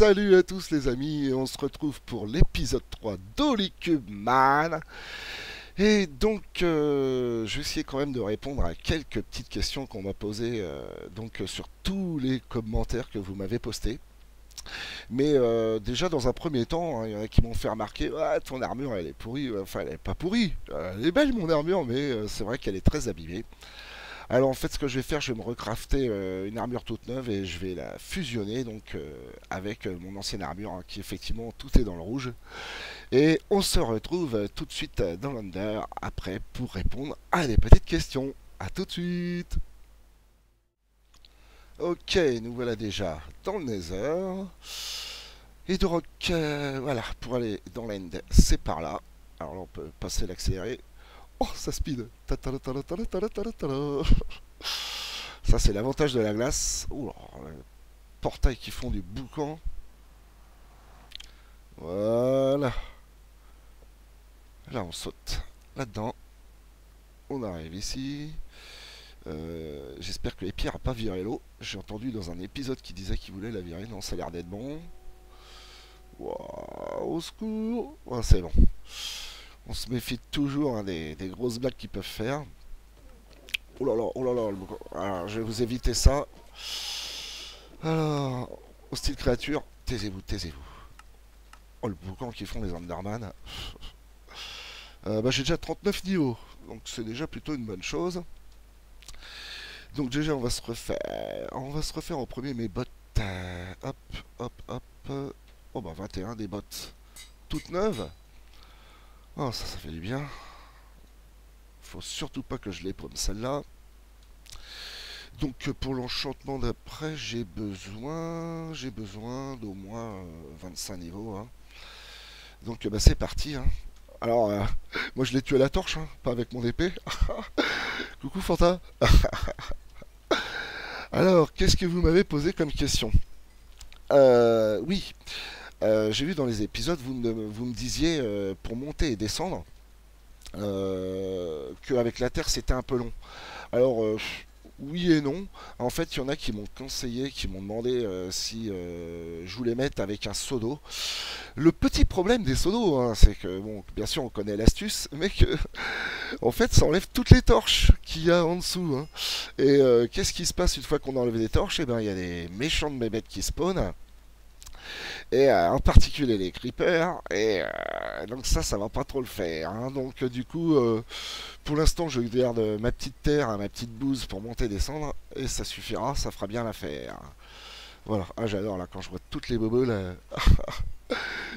Salut à tous les amis, et on se retrouve pour l'épisode 3 d'Holy Man. Et donc, je vais essayer quand même de répondre à quelques petites questions qu'on m'a posées sur tous les commentaires que vous m'avez postés. Mais déjà, dans un premier temps, hein, il y en a qui m'ont fait remarquer, ah, ton armure elle est pourrie. Enfin, elle est pas pourrie, elle est belle mon armure, mais c'est vrai qu'elle est très abîmée. Alors en fait, ce que je vais faire, je vais me recrafter une armure toute neuve et je vais la fusionner avec mon ancienne armure, hein, qui effectivement tout est dans le rouge. Et on se retrouve tout de suite dans l'Under après pour répondre à des petites questions. A tout de suite. Ok, nous voilà déjà dans le Nether. Et donc voilà, pour aller dans l'End, c'est par là. Alors là, on peut passer l'accéléré. Oh, ça speed. Ça, c'est l'avantage de la glace. Oh, portails qui font du boucan. Voilà. Là, on saute là-dedans. On arrive ici. J'espère que les pierres n'ont pas viré l'eau. J'ai entendu dans un épisode qui disait qu'il voulait la virer. Non, ça a l'air d'être bon. Wow, au secours. Oh, c'est bon. On se méfie toujours, hein, des grosses blagues qu'ils peuvent faire. Oh là là, oh là là. Alors, je vais vous éviter ça. Alors, hostile créature, taisez-vous, taisez-vous. Oh, le boucan qu'ils font les Enderman. J'ai déjà 39 niveaux, donc c'est déjà plutôt une bonne chose. Donc déjà, on va se refaire en premier mes bottes. Hop, hop, hop. Oh bah 21 des bottes toutes neuves. Oh, ça fait du bien. Faut surtout pas que je les paume celle-là. Donc pour l'enchantement d'après, j'ai besoin d'au moins 25 niveaux, hein. Donc c'est parti, hein. Alors, moi je l'ai tué à la torche, hein, pas avec mon épée. Coucou Fanta. Alors, qu'est-ce que vous m'avez posé comme question? Oui, j'ai vu dans les épisodes, vous me disiez pour monter et descendre qu'avec la terre c'était un peu long. Alors, oui et non. En fait, il y en a qui m'ont conseillé, qui m'ont demandé si je voulais mettre avec un seau d'eau. Le petit problème des seaux d'eau, hein, c'est que, bon, bien sûr, on connaît l'astuce, mais que, en fait, ça enlève toutes les torches qu'il y a en dessous, hein. Et qu'est-ce qui se passe une fois qu'on a enlevé des torches? Eh ben, il y a des méchants de bébêtes qui spawnent. Et en particulier les creepers. Et donc ça va pas trop le faire, hein. Donc du coup, pour l'instant, je garde ma petite terre, hein, ma petite bouse pour monter et descendre. Et ça suffira, ça fera bien l'affaire. Voilà, ah, j'adore là quand je vois toutes les bobos là.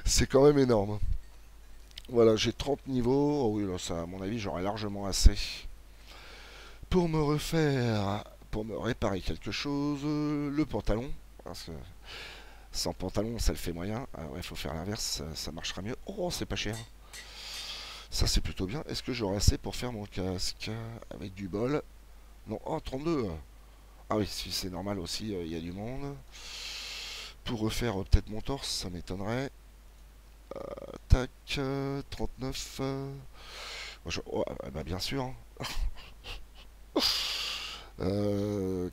C'est quand même énorme. Voilà, j'ai 30 niveaux. Oh oui, là, ça, à mon avis, j'aurai largement assez pour me refaire, pour me réparer quelque chose. Le pantalon, parce que sans pantalon, ça le fait moyen. Ah ouais, il faut faire l'inverse, ça marchera mieux. Oh, c'est pas cher. Ça, c'est plutôt bien. Est-ce que j'aurai assez pour faire mon casque avec du bol? Non, oh, 32. Ah oui, si c'est normal aussi, il y a du monde. Pour refaire peut-être mon torse, ça m'étonnerait. Tac, 39. Oh, bah bien sûr, hein.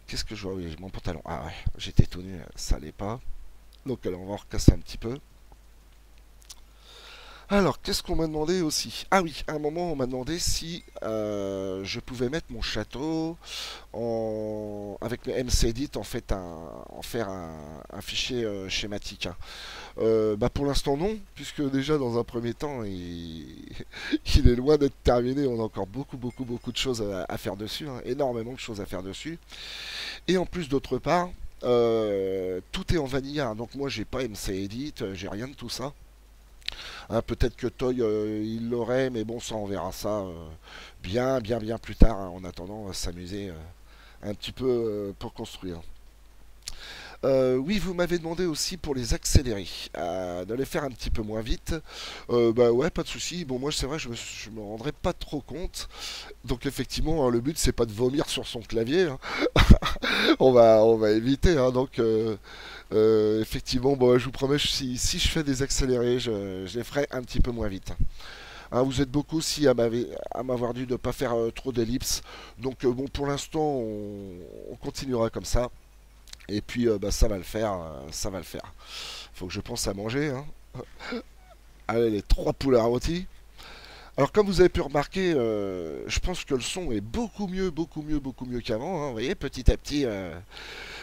Qu'est-ce que je vois? Oui, mon pantalon. Ah ouais, j'étais tout nu, ça allait pas. Donc alors, on va recasser un petit peu. Alors, qu'est-ce qu'on m'a demandé aussi? Ah oui, à un moment, on m'a demandé si je pouvais mettre mon château avec le MCEdit, en fait, en faire un fichier schématique, hein. Pour l'instant, non, puisque déjà, dans un premier temps, il est loin d'être terminé. On a encore beaucoup de choses à faire dessus, hein, énormément de choses à faire dessus. Et en plus, d'autre part, tout est en vanilla, hein. Donc moi, j'ai pas MCEdit, j'ai rien de tout ça. Hein, peut-être que Toy il l'aurait, mais bon, ça on verra ça bien plus tard, hein. En attendant, on va s'amuser un petit peu pour construire. Oui, vous m'avez demandé aussi pour les accélérer, de les faire un petit peu moins vite. Bah ouais, pas de souci. Bon, moi c'est vrai, je me rendrai pas trop compte. Donc effectivement, hein, le but c'est pas de vomir sur son clavier, hein. On va éviter, hein. Donc effectivement, bon, je vous promets, si je fais des accélérés, je les ferai un petit peu moins vite. Hein, vous êtes beaucoup aussi à m'avoir dit de ne pas faire trop d'ellipses. Donc bon, pour l'instant, on continuera comme ça. Et puis ça va le faire, ça va le faire. Faut que je pense à manger, hein. Allez, les 3 poulets rôtis. Alors comme vous avez pu remarquer, je pense que le son est beaucoup mieux, beaucoup mieux, beaucoup mieux qu'avant, hein. Vous voyez, petit à petit,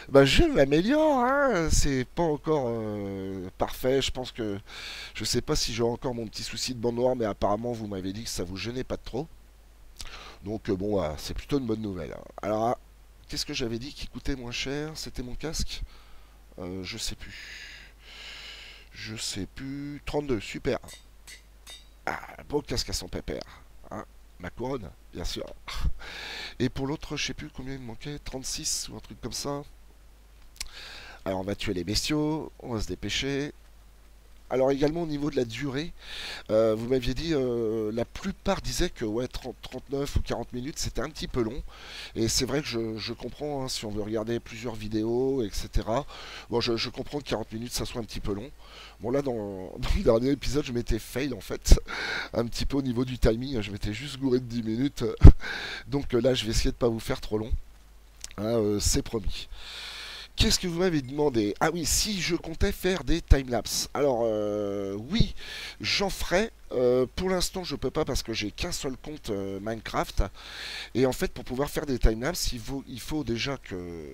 bah, je m'améliore, hein. C'est pas encore parfait. Je pense que je sais pas si j'ai encore mon petit souci de bande noire, mais apparemment vous m'avez dit que ça vous gênait pas de trop. Donc bon, voilà, c'est plutôt une bonne nouvelle, hein. Alors, qu'est-ce que j'avais dit qui coûtait moins cher? C'était mon casque. Je sais plus. Je sais plus. 32, super. Ah, beau casque à son pépère. Hein, ma couronne, bien sûr. Et pour l'autre, je sais plus combien il me manquait, 36 ou un truc comme ça. Alors on va tuer les bestiaux, on va se dépêcher. Alors également au niveau de la durée, vous m'aviez dit, la plupart disaient que ouais, 30, 39 ou 40 minutes c'était un petit peu long. Et c'est vrai que je comprends, hein, si on veut regarder plusieurs vidéos, etc. Bon, je comprends que 40 minutes ça soit un petit peu long. Bon là dans le dernier épisode je m'étais fail en fait, un petit peu au niveau du timing, je m'étais juste gouré de 10 minutes. Donc là je vais essayer de pas vous faire trop long, hein, c'est promis. Qu'est-ce que vous m'avez demandé? Ah oui, si je comptais faire des timelapses. Alors oui, j'en ferai. Pour l'instant, je peux pas parce que j'ai qu'un seul compte Minecraft. Et en fait, pour pouvoir faire des timelapses, il faut déjà que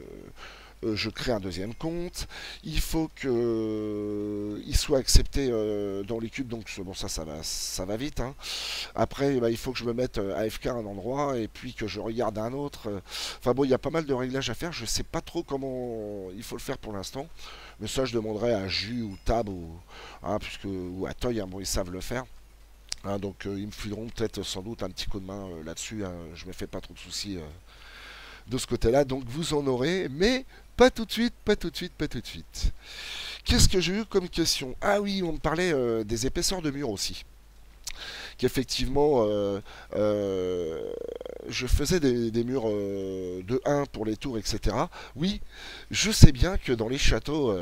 je crée un deuxième compte. Il faut que il soit accepté dans les cubes. Donc bon, ça va vite, hein. Après, bah, il faut que je me mette AFK à un endroit et puis que je regarde un autre. Enfin bon, il y a pas mal de réglages à faire. Je sais pas trop comment il faut le faire pour l'instant. Mais ça, je demanderai à Jus ou Tab hein, ou à Toy, hein, bon, ils savent le faire. Hein, donc ils me fileront peut-être sans doute un petit coup de main là-dessus, hein. Je me fais pas trop de soucis de ce côté-là. Donc vous en aurez, mais pas tout de suite, pas tout de suite, pas tout de suite. Qu'est-ce que j'ai eu comme question? Ah oui, on me parlait des épaisseurs de murs aussi, qu'effectivement je faisais des murs de 1 pour les tours, etc. Oui, je sais bien que dans les châteaux,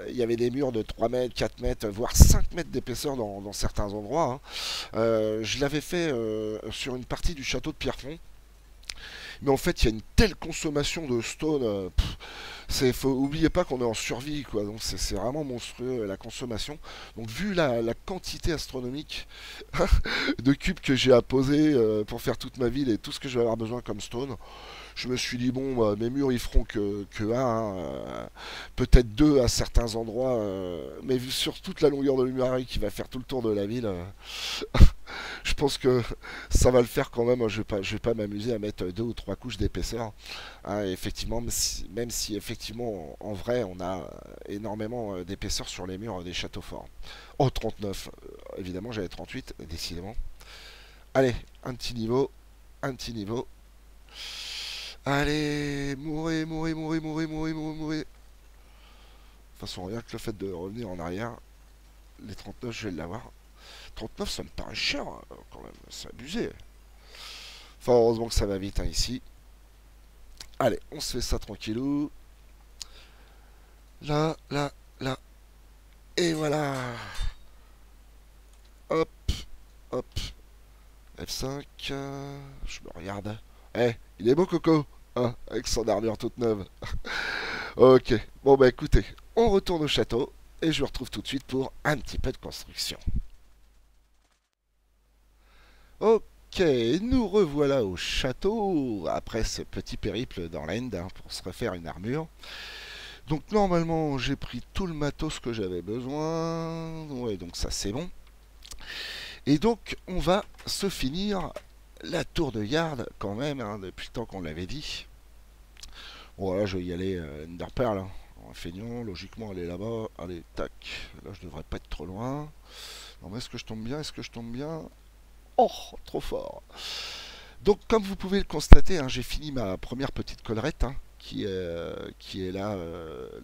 il y avait des murs de 3 mètres, 4 mètres, voire 5 mètres d'épaisseur dans certains endroits, hein. Je l'avais fait sur une partie du château de Pierrefonds. Mais en fait, il y a une telle consommation de stone. Oubliez pas qu'on est en survie, quoi. Donc c'est vraiment monstrueux la consommation. Donc vu la quantité astronomique de cubes que j'ai à poser pour faire toute ma ville et tout ce que je vais avoir besoin comme stone, je me suis dit bon, bah, mes murs ils feront que 1, hein, peut-être 2 à certains endroits, mais vu sur toute la longueur de l'Umarie qui va faire tout le tour de la ville, je pense que ça va le faire quand même. Je vais pas m'amuser à mettre 2 ou 3 couches d'épaisseur, hein, effectivement, même si effectivement en vrai on a énormément d'épaisseur sur les murs des châteaux forts. Oh, 39, évidemment j'avais 38, décidément. Allez, un petit niveau, un petit niveau. Allez, mourez, mourez, mourez, mourez, mourez, mourez, mourez. De toute façon, rien que le fait de revenir en arrière, les 39, je vais l'avoir. 39, ça me paraît cher, hein, quand même, c'est abusé. Enfin, heureusement que ça va vite, hein, ici. Allez, on se fait ça tranquillou. Là, là, là. Et voilà. Hop, hop. F5. Je me regarde. Eh, il est beau Coco, hein, avec son armure toute neuve. Ok, bon bah écoutez, on retourne au château et je vous retrouve tout de suite pour un petit peu de construction. Ok, nous revoilà au château après ce petit périple dans l'End, hein, pour se refaire une armure. Donc normalement j'ai pris tout le matos que j'avais besoin, ouais, donc ça c'est bon. Et donc on va se finir la tour de garde quand même, hein, depuis le temps qu'on l'avait dit. Bon voilà, je vais y aller Enderpearl, hein. En feignant, logiquement elle est là-bas. Allez, tac, là je devrais pas être trop loin. Non mais est-ce que je tombe bien? Est-ce que je tombe bien? Oh, trop fort. Donc comme vous pouvez le constater, hein, j'ai fini ma première petite collerette, hein, qui est là,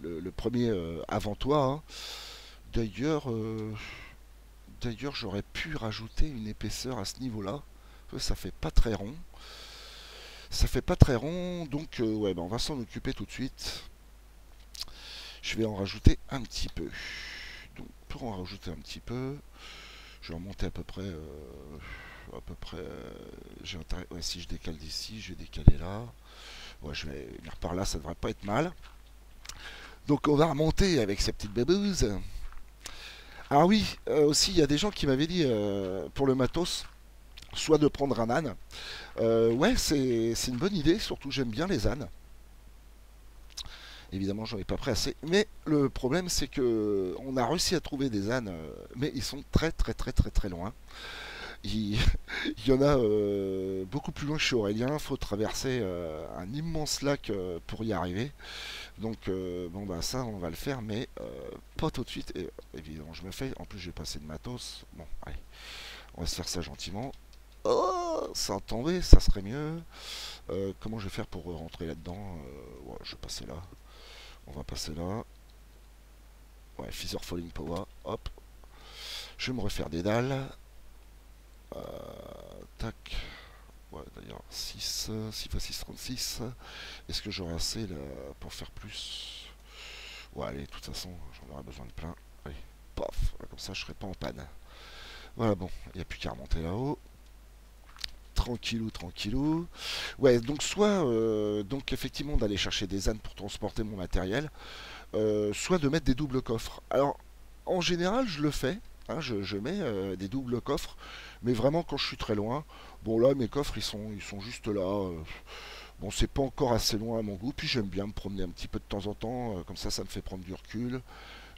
le premier avant toi, hein. D'ailleurs, j'aurais pu rajouter une épaisseur à ce niveau-là. Ça fait pas très rond. Ça fait pas très rond, donc ouais, bah, on va s'en occuper tout de suite. Je vais en rajouter un petit peu. Donc pour en rajouter un petit peu, je vais remonter à peu près. Ouais, si je décale d'ici, je vais décaler là. Ouais, je vais venir par là, ça devrait pas être mal. Donc on va remonter avec ces petites babouses. Ah oui, aussi, il y a des gens qui m'avaient dit pour le matos, soit de prendre un âne. Ouais, c'est une bonne idée, surtout j'aime bien les ânes. Évidemment, j'en ai pas pris assez. Mais le problème, c'est que on a réussi à trouver des ânes, mais ils sont très très très très très loin. Il, il y en a beaucoup plus loin que chez Aurélien. Il faut traverser un immense lac pour y arriver. Donc, bon, bah ça, on va le faire, mais pas tout de suite. Et, évidemment, je me fais. En plus, j'ai passé de matos. Bon, allez, on va se faire ça gentiment. Oh, sans tomber, ça serait mieux. Comment je vais faire pour rentrer là-dedans? Ouais, je vais passer là. On va passer là. Ouais, Feather Falling Power. Hop. Je vais me refaire des dalles. Tac. Ouais, d'ailleurs, 6 x 6, 36. Est-ce que j'aurai assez là pour faire plus? Ouais, allez, de toute façon, j'en aurai besoin de plein. Allez, paf. Comme ça, je serai pas en panne. Voilà, bon, il n'y a plus qu'à remonter là-haut. Tranquillou, tranquillou. Ouais, donc soit, donc effectivement, d'aller chercher des ânes pour transporter mon matériel, soit de mettre des doubles coffres. Alors, en général, je le fais. Hein, je mets des doubles coffres, mais vraiment quand je suis très loin. Bon là, mes coffres, ils sont juste là. Bon, c'est pas encore assez loin à mon goût. Puis j'aime bien me promener un petit peu de temps en temps. Comme ça me fait prendre du recul.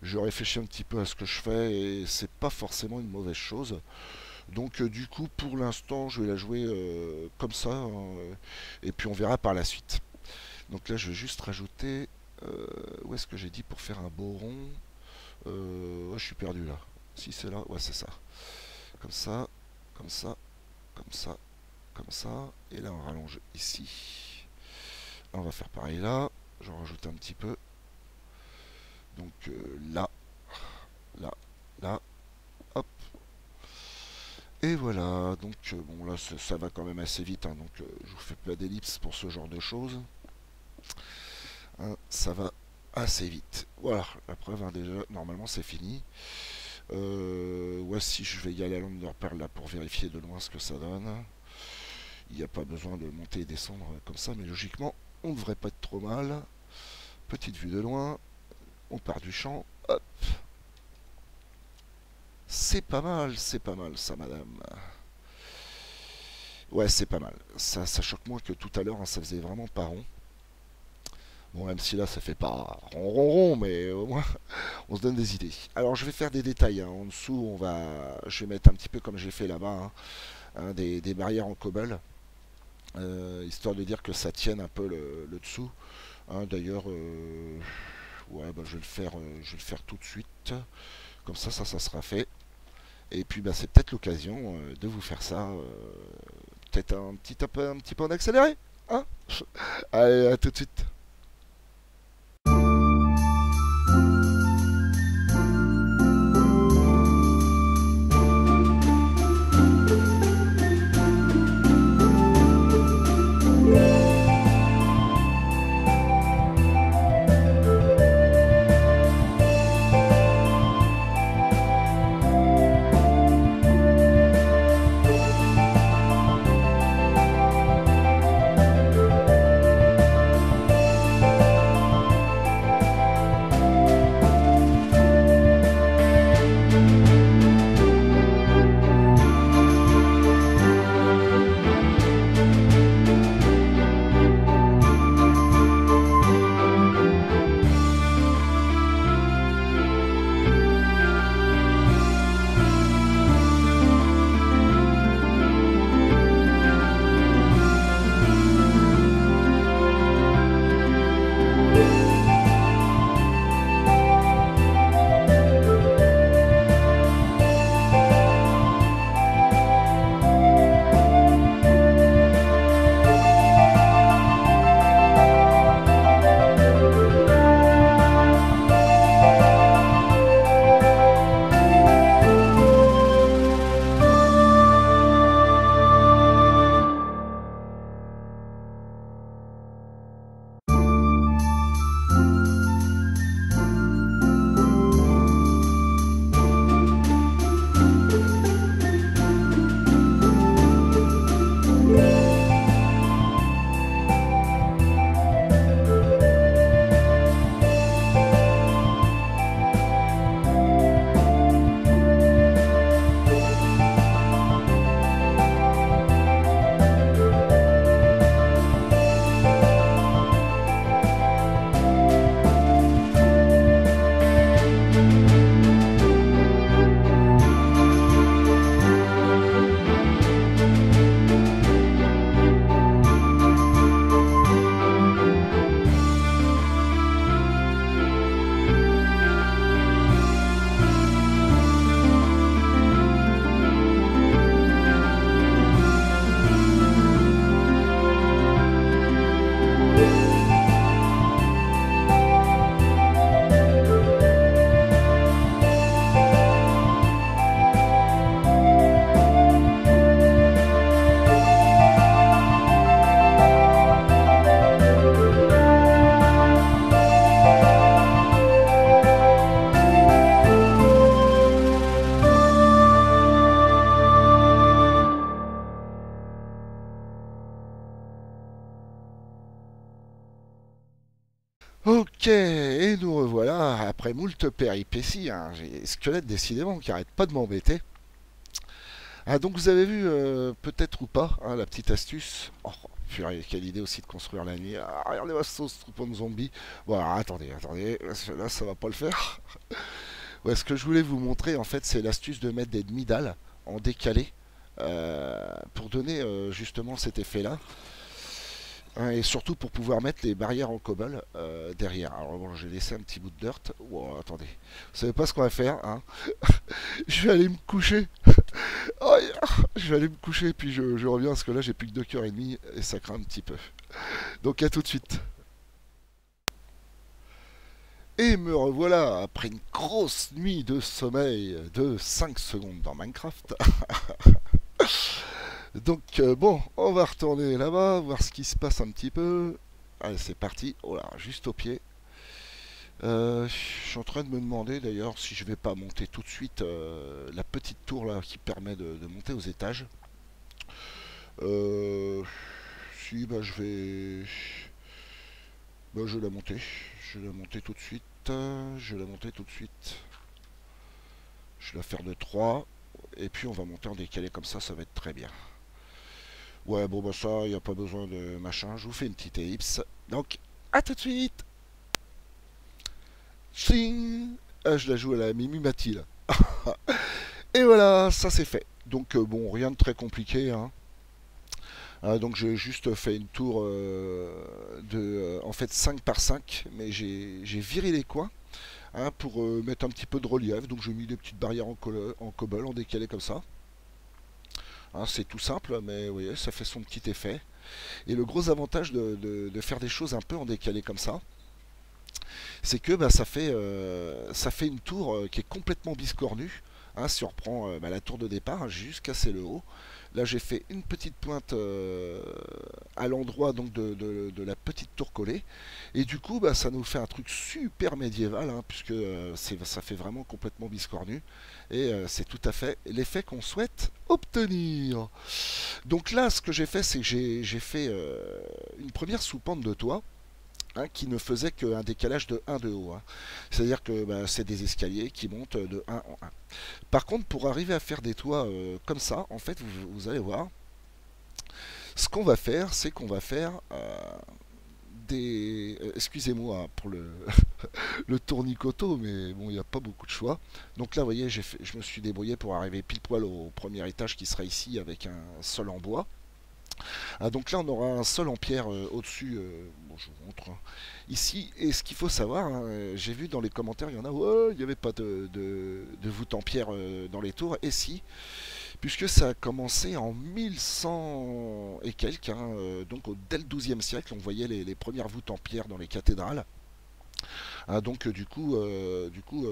Je réfléchis un petit peu à ce que je fais et c'est pas forcément une mauvaise chose. Donc du coup, pour l'instant, je vais la jouer comme ça. Hein, et puis on verra par la suite. Donc là, je vais juste rajouter. Où est-ce que j'ai dit pour faire un beau rond? Ouais, je suis perdu là. Si c'est là, ouais, c'est ça. Comme ça, comme ça, comme ça, comme ça. Et là, on rallonge ici. On va faire pareil là. J'en rajoute un petit peu. Donc là, là, là, hop. Et voilà. Donc bon, là, ça va quand même assez vite. Hein, donc je vous fais pas d'ellipse pour ce genre de choses. Hein, ça va assez vite. Voilà, la preuve, hein, déjà, normalement, c'est fini. Ouais, si je vais y aller à l'Underpearl là pour vérifier de loin ce que ça donne. Il n'y a pas besoin de monter et descendre comme ça, mais logiquement, on ne devrait pas être trop mal. Petite vue de loin, on part du champ, hop. C'est pas mal ça, madame. Ouais, c'est pas mal. Ça choque moins que tout à l'heure, hein, ça faisait vraiment pas rond. Bon, même si là, ça fait pas rond, rond, rond, mais au moins, on se donne des idées. Alors, je vais faire des détails. Hein. En dessous, je vais mettre un petit peu comme j'ai fait là-bas, hein, des barrières en cobble. Histoire de dire que ça tienne un peu le dessous. Hein, d'ailleurs, ouais, bah, je vais le faire tout de suite. Comme ça sera fait. Et puis, bah, c'est peut-être l'occasion de vous faire ça. Peut-être un petit peu en accéléré. Hein. Allez, à tout de suite. Ok, et nous revoilà après moult péripéties, hein. J'ai Squelette décidément qui arrête pas de m'embêter. Ah, donc vous avez vu, peut-être ou pas, hein, la petite astuce. Oh, purée, quelle idée aussi de construire la nuit. Ah, regardez-moi ce troupeau de zombies. Bon, alors, attendez, là ça va pas le faire. Ouais, ce que je voulais vous montrer, en fait, c'est l'astuce de mettre des demi-dalles en décalé pour donner justement cet effet-là. Hein, et surtout pour pouvoir mettre les barrières en cobble derrière. Alors bon, j'ai laissé un petit bout de dirt. Wow, attendez. Vous savez pas ce qu'on va faire, hein? Je vais aller me coucher. Oh, je vais aller me coucher et puis je reviens parce que là j'ai plus que 2 heures et demie et ça craint un petit peu. Donc à tout de suite. Et me revoilà après une grosse nuit de sommeil de 5 secondes dans Minecraft. Donc bon, on va retourner là-bas, voir ce qui se passe un petit peu. Allez, c'est parti. Oh là, juste au pied. Je suis en train de me demander d'ailleurs si je vais pas monter tout de suite la petite tour là qui permet de monter aux étages. Euh, Si, bah je vais. Bah, je vais la monter. Je vais la monter tout de suite. Je vais la monter tout de suite. Je vais la faire de 3. Et puis on va monter en décalé comme ça va être très bien. Ouais, bon, bah ça, il n'y a pas besoin de machin. Je vous fais une petite ellipse. Donc, à tout de suite. Ching. Ah, je la joue à la Mimi Mati, là. Et voilà, ça c'est fait. Donc, bon, rien de très compliqué, hein. Donc j'ai juste fait une tour de en fait 5 par 5, mais j'ai viré les coins, hein, pour mettre un petit peu de relief. Donc j'ai mis des petites barrières en cobble, en décalé comme ça. Hein, c'est tout simple, mais vous voyez, ça fait son petit effet. Et le gros avantage de faire des choses un peu en décalé comme ça, c'est que bah, ça fait une tour qui est complètement biscornue. Hein, si on reprend bah, la tour de départ, j'ai juste cassé le haut. Là, j'ai fait une petite pointe à l'endroit donc de la petite tour collée. Et du coup, bah, ça nous fait un truc super médiéval, hein, puisque ça fait vraiment complètement biscornu. Et c'est tout à fait l'effet qu'on souhaite obtenir. Donc là, ce que j'ai fait, c'est que j'ai fait une première sous-pente de toit, hein, qui ne faisait qu'un décalage de 1 de haut, hein. C'est-à-dire que bah, c'est des escaliers qui montent de 1 en 1. Par contre, pour arriver à faire des toits comme ça, en fait, vous allez voir, ce qu'on va faire, c'est qu'on va faire des... excusez-moi pour le tournicotot, mais bon, il n'y a pas beaucoup de choix. Donc là, vous voyez, je me suis débrouillé pour arriver pile poil au premier étage qui sera ici avec un sol en bois. Ah, donc là, on aura un sol en pierre au-dessus. Bon, je vous montre, hein, ici. Et ce qu'il faut savoir, hein, j'ai vu dans les commentaires, il y en a, ouais, il n'y avait pas de voûte en pierre dans les tours. Et si, puisque ça a commencé en 1100 et quelques, hein, donc dès le XIIe siècle, on voyait les premières voûtes en pierre dans les cathédrales. Ah, donc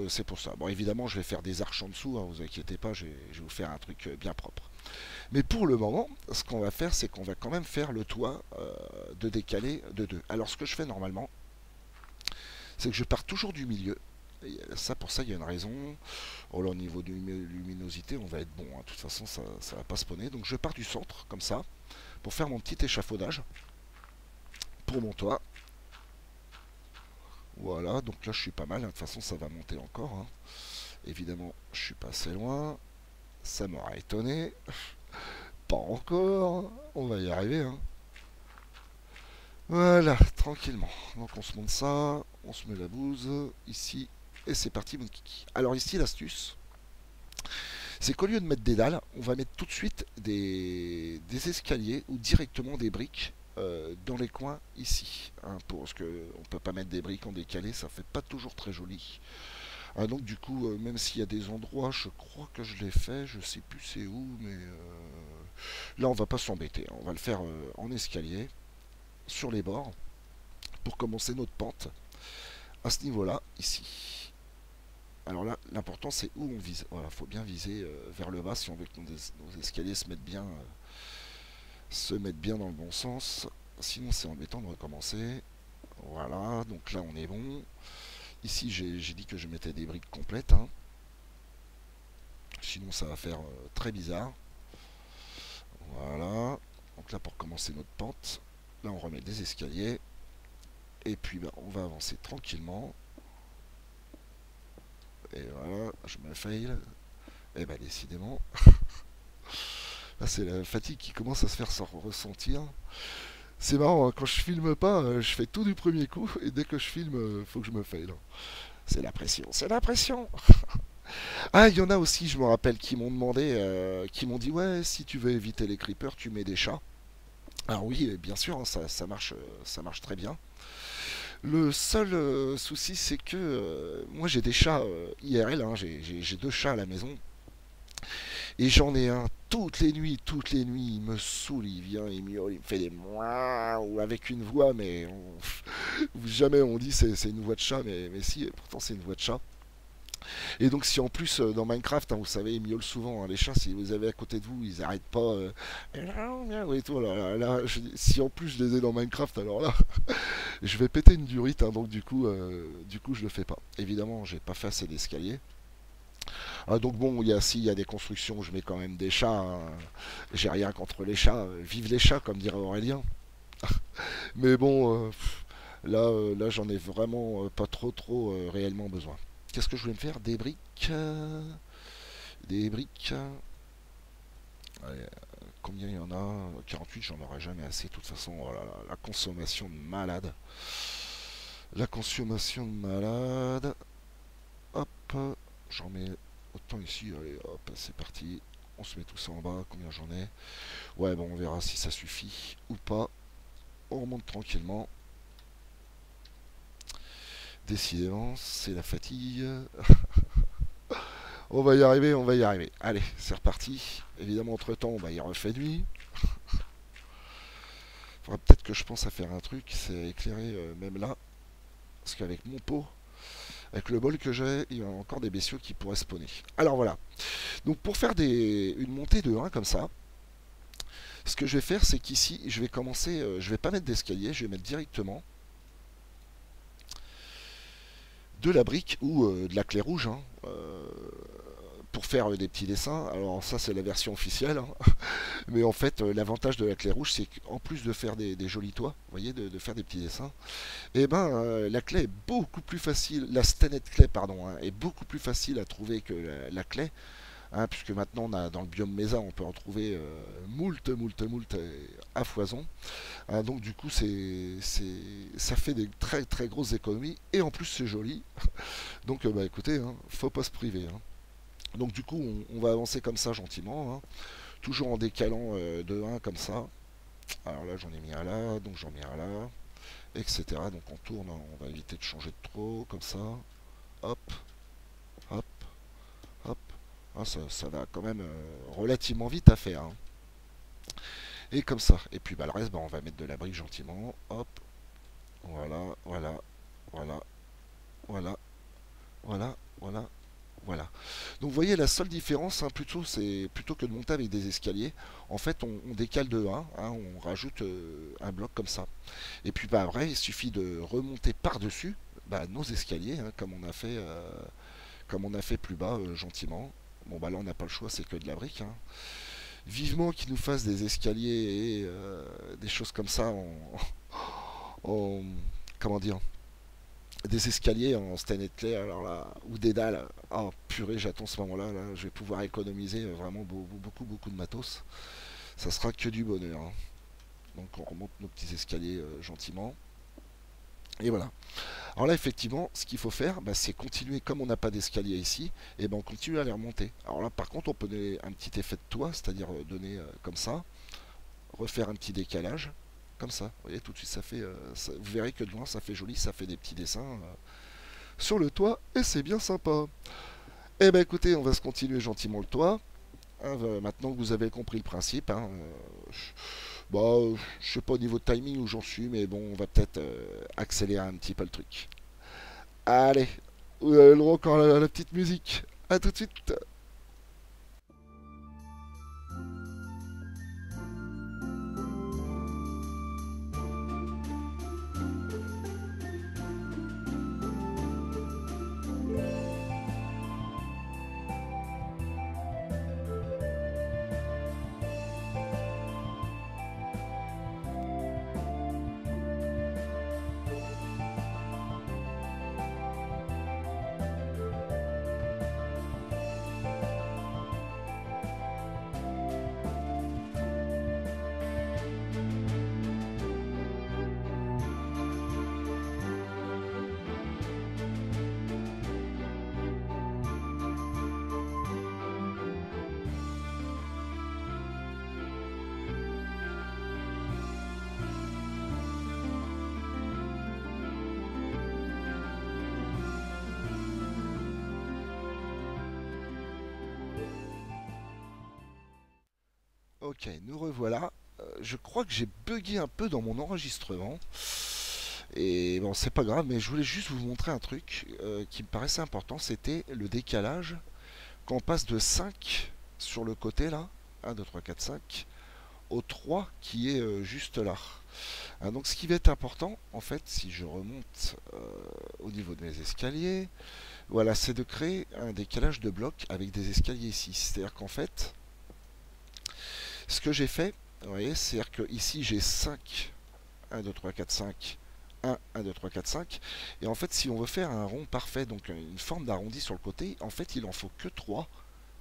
c'est pour ça. Bon, évidemment, je vais faire des arches en dessous, hein, vous inquiétez pas, je vais vous faire un truc bien propre. Mais pour le moment, ce qu'on va faire, c'est qu'on va quand même faire le toit de décalé de 2. Alors ce que je fais normalement, c'est que je pars toujours du milieu. Et ça, pour ça, il y a une raison. Oh là, au niveau de luminosité, on va être bon, hein. De toute façon, ça ne va pas spawner. Donc je pars du centre, comme ça, pour faire mon petit échafaudage pour mon toit. Voilà, donc là, je suis pas mal, hein. De toute façon, ça va monter encore, hein. Évidemment, je suis pas assez loin. Ça m'aura étonné. Pas encore. On va y arriver, hein. Voilà, tranquillement. Donc on se monte ça, on se met la bouse ici, et c'est parti mon kiki. Alors ici l'astuce, c'est qu'au lieu de mettre des dalles, on va mettre tout de suite des escaliers ou directement des briques dans les coins ici, hein, parce qu'on ne peut pas mettre des briques en décalé, ça fait pas toujours très joli. Ah, donc du coup, même s'il y a des endroits, je crois que je l'ai fait, je sais plus c'est où, mais là on va pas s'embêter, hein. On va le faire en escalier, sur les bords, pour commencer notre pente à ce niveau-là, ici. Alors là, l'important c'est où on vise. Voilà, faut bien viser vers le bas si on veut que nos escaliers se mettent bien dans le bon sens. Sinon, c'est embêtant de recommencer. Voilà, donc là on est bon. Ici, j'ai dit que je mettais des briques complètes, hein. Sinon, ça va faire très bizarre. Voilà. Donc là, pour commencer notre pente, là on remet des escaliers. Et puis bah, on va avancer tranquillement. Et voilà, je me fail. Et bah décidément, là c'est la fatigue qui commence à se faire ressentir. C'est marrant, hein, quand je filme pas, je fais tout du premier coup, et dès que je filme, faut que je me fail. C'est la pression, c'est la pression. Ah, il y en a aussi, je me rappelle, qui m'ont demandé, qui m'ont dit, ouais, si tu veux éviter les creepers, tu mets des chats. Alors oui, bien sûr, hein, ça marche très bien. Le seul souci, c'est que moi j'ai des chats IRL, hein, j'ai deux chats à la maison, et j'en ai un toutes les nuits, il me saoule, il vient, il miaule, il me fait des ou avec une voix, mais jamais on dit c'est une voix de chat, mais si, pourtant c'est une voix de chat. Et donc si en plus dans Minecraft, hein, vous savez, ils miaulent souvent, hein, les chats, si vous avez à côté de vous, ils arrêtent pas. Et tout, si en plus je les ai dans Minecraft, alors là, je vais péter une durite, hein, donc du coup je le fais pas. Évidemment, j'ai pas fait assez d'escalier. Ah, donc bon, il y a des constructions où je mets quand même des chats, hein. J'ai rien contre les chats, vive les chats comme dirait Aurélien. Mais bon, là j'en ai vraiment pas trop réellement besoin. Qu'est-ce que je voulais me faire? Des briques. Des briques. Allez, combien il y en a? 48, j'en aurai jamais assez. De toute façon, oh là là, la consommation de malade. La consommation de malade. Hop, j'en mets autant ici. Allez, hop, c'est parti. On se met tout ça en bas. Combien j'en ai? Ouais, bon, on verra si ça suffit ou pas. On remonte tranquillement. Décidément, c'est la fatigue. On va y arriver, on va y arriver. Allez, c'est reparti. Évidemment, entre-temps, bah, il refait nuit. Faudra peut-être que je pense à faire un truc, c'est éclairer même là. Parce qu'avec mon pot, avec le bol que j'ai, il y a encore des bestiaux qui pourraient spawner. Alors voilà. Donc pour faire une montée de 1 comme ça, ce que je vais faire, c'est qu'ici, je vais commencer, je vais pas mettre d'escalier, je vais mettre directement de la brique ou de la clé rouge, hein, pour faire des petits dessins. Alors ça c'est la version officielle, hein. Mais en fait l'avantage de la clé rouge c'est qu'en plus de faire des jolis toits, vous voyez, de faire des petits dessins, et ben la clé est beaucoup plus facile, la Stanet clé pardon, hein, est beaucoup plus facile à trouver que la clé, hein, puisque maintenant on a dans le biome Mesa on peut en trouver moult à foison, hein. Donc du coup ça fait des très grosses économies et en plus c'est joli. Donc bah écoutez, hein, faut pas se priver, hein. Donc du coup on va avancer comme ça gentiment, hein, toujours en décalant de 1 comme ça. Alors là j'en ai mis un là, donc j'en mets un là, etc. Donc on tourne, hein, on va éviter de changer de trop, comme ça. Hop, hop, hop. Ah, ça va quand même relativement vite à faire, hein. Et comme ça. Et puis bah, le reste, bah, on va mettre de la brique gentiment. Hop, voilà, voilà, voilà, voilà, voilà, voilà, voilà. Donc vous voyez la seule différence, hein, c'est plutôt que de monter avec des escaliers, en fait on décale de 1, hein, on rajoute un bloc comme ça. Et puis bah après il suffit de remonter par-dessus bah, nos escaliers, hein, comme on a fait plus bas gentiment. Bon bah là on n'a pas le choix, c'est que de la brique, hein. Vivement qu'ils nous fassent des escaliers et des choses comme ça en- comment dire, des escaliers en stainless clé, alors là, ou des dalles. Oh purée, j'attends ce moment-là, là, je vais pouvoir économiser vraiment beaucoup de matos. Ça sera que du bonheur, hein. Donc on remonte nos petits escaliers gentiment. Et voilà. Alors là, effectivement, ce qu'il faut faire, bah, c'est continuer, comme on n'a pas d'escalier ici, et ben on continue à les remonter. Alors là, par contre, on peut donner un petit effet de toit, c'est-à-dire donner comme ça, refaire un petit décalage, comme ça. Vous voyez, tout de suite, vous verrez que de loin, ça fait joli, ça fait des petits dessins sur le toit, et c'est bien sympa. Eh ben écoutez, on va se continuer gentiment le toit, hein, maintenant que vous avez compris le principe, hein, bah, je sais pas au niveau de timing où j'en suis, mais bon, on va peut-être accélérer un petit peu le truc. Allez, vous avez le droit encore à la petite musique. A tout de suite. Ok, nous revoilà. Je crois que j'ai bugué un peu dans mon enregistrement. Et bon, c'est pas grave, mais je voulais juste vous montrer un truc qui me paraissait important. C'était le décalage. Quand on passe de 5 sur le côté là, 1, 2, 3, 4, 5, au 3 qui est juste là. Hein, donc ce qui va être important, en fait, si je remonte au niveau de mes escaliers, voilà, c'est de créer un décalage de blocs avec des escaliers ici. C'est-à-dire qu'en fait, ce que j'ai fait, vous voyez, c'est-à-dire que ici j'ai 5, 1, 2, 3, 4, 5, 1, 1, 2, 3, 4, 5. Et en fait, si on veut faire un rond parfait, donc une forme d'arrondi sur le côté, en fait, il en faut que 3,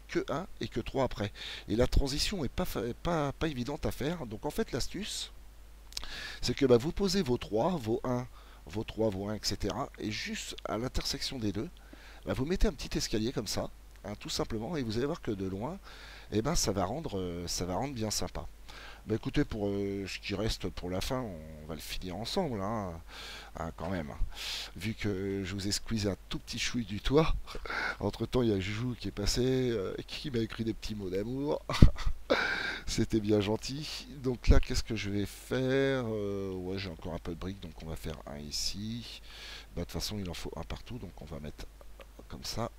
que 1 et que 3 après. Et la transition n'est pas évidente à faire. Donc en fait, l'astuce, c'est que bah, vous posez vos 3, vos 1, vos 3, vos 1, etc. Et juste à l'intersection des deux, bah, vous mettez un petit escalier comme ça, hein, tout simplement, et vous allez voir que de loin, eh ben, ça va rendre bien sympa. Bah écoutez, pour ce qui reste pour la fin, on va le finir ensemble, hein, hein, quand même. Vu que je vous ai squeezé un tout petit chouï du toit, entre temps il y a Joujou qui est passé, qui m'a écrit des petits mots d'amour. C'était bien gentil. Donc là, qu'est-ce que je vais faire? Ouais, j'ai encore un peu de briques, donc on va faire un ici. Bah, de toute façon, il en faut un partout, donc on va mettre comme ça.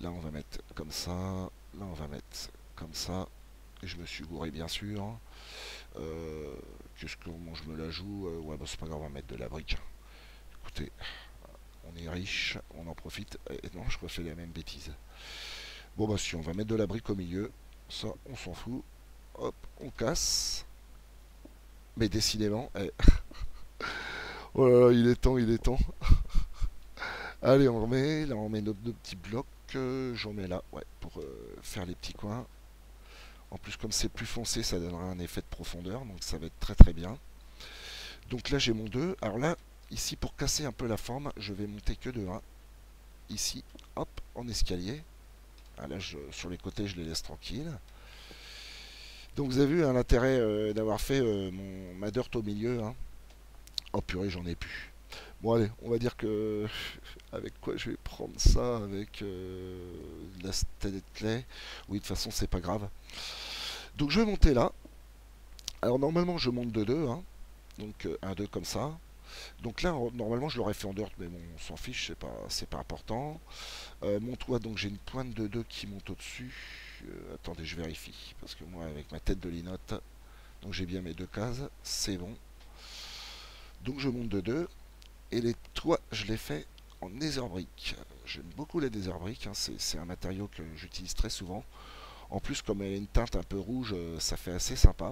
Là, on va mettre comme ça. Là, on va mettre comme ça. Et je me suis gouré, bien sûr. Euh, comment je me la joue? Ouais, bah, c'est pas grave, on va mettre de la brique. Écoutez, on est riche, on en profite. Et non, je refais la même bêtise. Bon, bah, si on va mettre de la brique au milieu, ça, on s'en fout. Hop, on casse. Mais décidément, oh là là, il est temps, il est temps. Allez, on remet, là on met nos deux petits blocs. J'en mets là, ouais, pour faire les petits coins. En plus, comme c'est plus foncé, ça donnera un effet de profondeur, donc ça va être très très bien. Donc là, j'ai mon 2. Alors là, ici, pour casser un peu la forme, je vais monter que de 1. Ici, hop, en escalier. Ah, là, sur les côtés, je les laisse tranquilles. Donc vous avez vu l'intérêt d'avoir fait ma dirt au milieu. Hein. Oh purée, j'en ai plus. Bon allez, on va dire que avec quoi je vais prendre ça avec la stèle clé. Oui, de toute façon, c'est pas grave. Donc je vais monter là. Alors normalement, je monte de 2, hein. Donc un 2 comme ça. Donc là, normalement, je l'aurais fait en dirt, mais bon, on s'en fiche, c'est pas important. Mon toit, donc j'ai une pointe de 2 qui monte au-dessus. Attendez, je vérifie, parce que moi, avec ma tête de linotte, donc j'ai bien mes deux cases, c'est bon. Donc je monte de 2. Et les toits, je les fais en nether brick. J'aime beaucoup les nether brick, hein, c'est un matériau que j'utilise très souvent. En plus, comme elle a une teinte un peu rouge, ça fait assez sympa.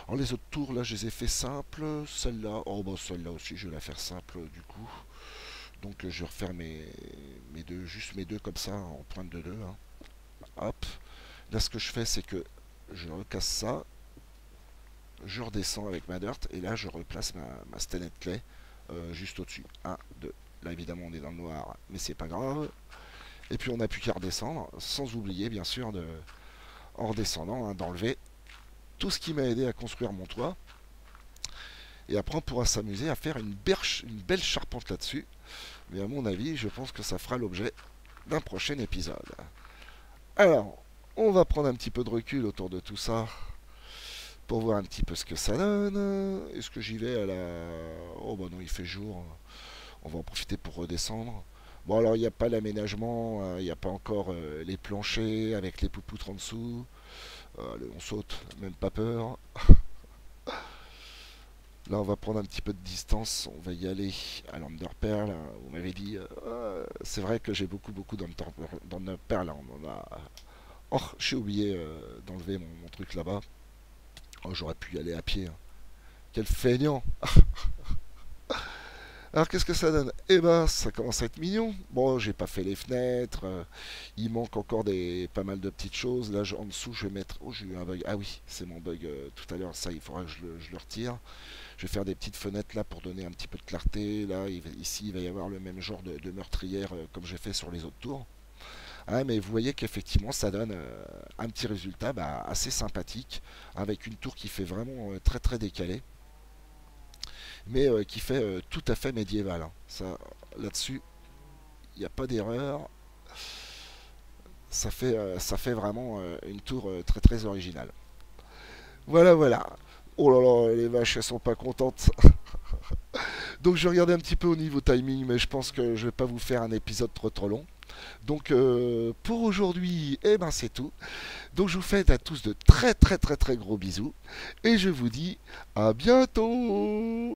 Alors les autres tours, là, je les ai fait simples. Celle-là, oh bah celle-là aussi, je vais la faire simple du coup. Donc je vais refaire mes deux, juste mes deux comme ça, en pointe de 2. Hein. Hop. Là, ce que je fais, c'est que je recasse ça. Je redescends avec ma dirt. Et là, je replace ma stellette clay juste au-dessus. 1, 2. Là, évidemment, on est dans le noir, mais c'est pas grave. Et puis, on n'a plus qu'à redescendre, sans oublier, bien sûr, en redescendant, hein, d'enlever tout ce qui m'a aidé à construire mon toit. Et après, on pourra s'amuser à faire une belle charpente là-dessus. Mais à mon avis, je pense que ça fera l'objet d'un prochain épisode. Alors, on va prendre un petit peu de recul autour de tout ça pour voir un petit peu ce que ça donne. Est-ce que j'y vais à la... Oh bah non, il fait jour. On va en profiter pour redescendre. Bon, alors il n'y a pas l'aménagement, il n'y a pas encore les planchers avec les poupoutres en dessous. Allez, on saute, même pas peur. Là, on va prendre un petit peu de distance, on va y aller à l'Enderpearl. Vous m'avez dit, c'est vrai que j'ai beaucoup d'Enderpearl. On en a... Oh, j'ai oublié d'enlever mon truc là-bas. Oh, j'aurais pu y aller à pied. Hein. Quel feignant! Alors qu'est-ce que ça donne? Eh ben ça commence à être mignon. Bon, j'ai pas fait les fenêtres. Il manque encore pas mal de petites choses. Là en dessous je vais mettre. Oh j'ai eu un bug. Ah oui, c'est mon bug tout à l'heure. Ça il faudra que je le retire. Je vais faire des petites fenêtres là pour donner un petit peu de clarté. Là ici il va y avoir le même genre de meurtrière comme j'ai fait sur les autres tours. Ah, mais vous voyez qu'effectivement ça donne un petit résultat bah, assez sympathique. Avec une tour qui fait vraiment très très décalée mais qui fait tout à fait médiéval. Hein. Ça, là-dessus, il n'y a pas d'erreur. ça fait vraiment une tour très très originale. Voilà, voilà. Oh là là, les vaches, elles sont pas contentes. Donc je regardais un petit peu au niveau timing, mais je pense que je vais pas vous faire un épisode trop trop long. Donc pour aujourd'hui, eh ben c'est tout. Donc je vous fais à tous de très très très très gros bisous et je vous dis à bientôt.